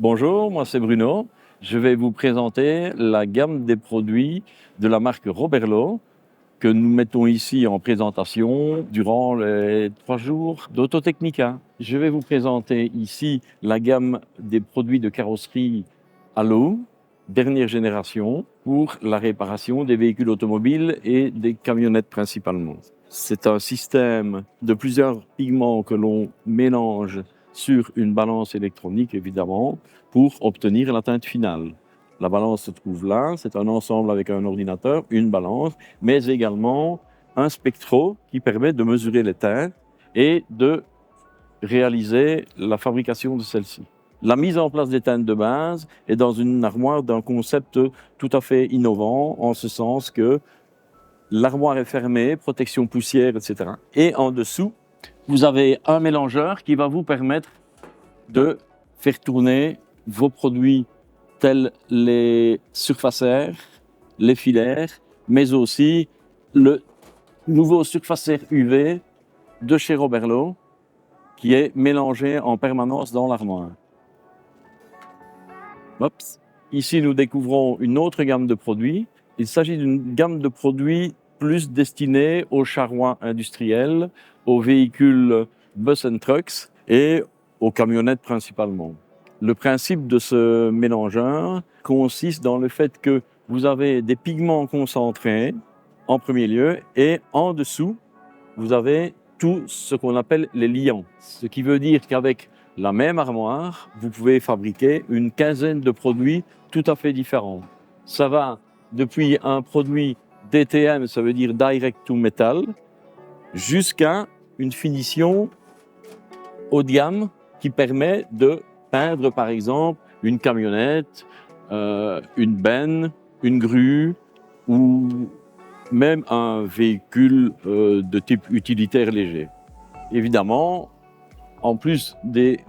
Bonjour, moi c'est Bruno. Je vais vous présenter la gamme des produits de la marque Roberlo que nous mettons ici en présentation durant les 3 jours d'Autotechnica. Je vais vous présenter ici la gamme des produits de carrosserie à l'eau, dernière génération, pour la réparation des véhicules automobiles et des camionnettes principalement. C'est un système de plusieurs pigments que l'on mélange sur une balance électronique, évidemment, pour obtenir la teinte finale. La balance se trouve là, c'est un ensemble avec un ordinateur, une balance, mais également un spectro qui permet de mesurer les teintes et de réaliser la fabrication de celles-ci. La mise en place des teintes de base est dans une armoire d'un concept tout à fait innovant, en ce sens que l'armoire est fermée, protection poussière, etc. Et en dessous, vous avez un mélangeur qui va vous permettre de faire tourner vos produits tels les surfacers, les filaires, mais aussi le nouveau surfacer UV de chez Roberlo qui est mélangé en permanence dans l'armoire. Ici, nous découvrons une autre gamme de produits. Il s'agit d'une gamme de produits plus destinée aux charrois industriels, aux véhicules bus and trucks et aux camionnettes principalement. Le principe de ce mélangeur consiste dans le fait que vous avez des pigments concentrés en premier lieu et en dessous, vous avez tout ce qu'on appelle les liants. Ce qui veut dire qu'avec la même armoire, vous pouvez fabriquer une quinzaine de produits tout à fait différents. Ça va depuis un produit DTM, ça veut dire Direct to Metal, jusqu'à une finition haut de gamme qui permet de peindre par exemple une camionnette, une benne, une grue ou même un véhicule de type utilitaire léger. Évidemment, en plus des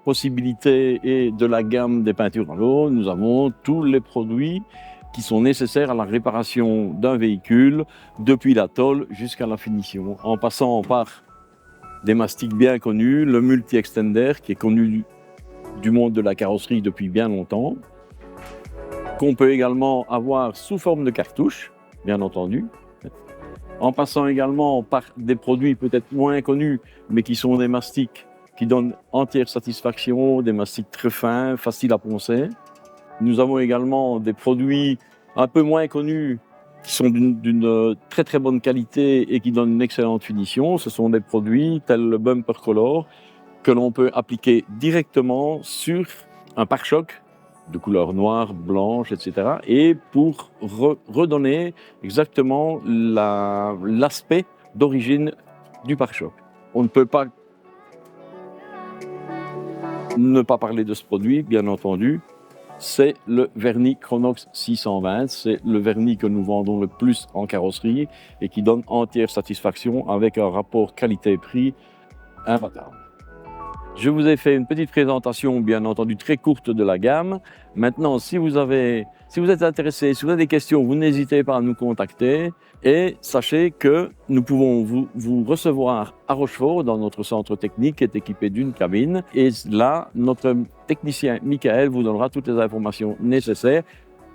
possibilités et de la gamme des peintures à l'eau, nous avons tous les produits qui sont nécessaires à la réparation d'un véhicule, depuis la tôle jusqu'à la finition, en passant par des mastiques bien connus, le multi-extender qui est connu du monde de la carrosserie depuis bien longtemps, qu'on peut également avoir sous forme de cartouche, bien entendu, en passant également par des produits peut-être moins connus, mais qui sont des mastiques qui donnent entière satisfaction, des mastiques très fins, faciles à poncer. Nous avons également des produits un peu moins connus qui sont d'une très très bonne qualité et qui donnent une excellente finition. Ce sont des produits tels le Bumper Color que l'on peut appliquer directement sur un pare-choc de couleur noire, blanche, etc. et pour redonner exactement l'aspect d'origine du pare-choc. On ne peut pas ne pas parler de ce produit, bien entendu. C'est le vernis Chronox 620. C'est le vernis que nous vendons le plus en carrosserie et qui donne entière satisfaction avec un rapport qualité-prix imbattable. Je vous ai fait une petite présentation, bien entendu, très courte de la gamme. Maintenant, si vous êtes intéressé, si vous avez des questions, vous n'hésitez pas à nous contacter. Et sachez que nous pouvons vous recevoir à Rochefort, dans notre centre technique qui est équipé d'une cabine. Et là, notre technicien Michael vous donnera toutes les informations nécessaires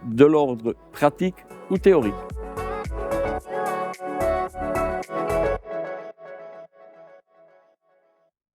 de l'ordre pratique ou théorique.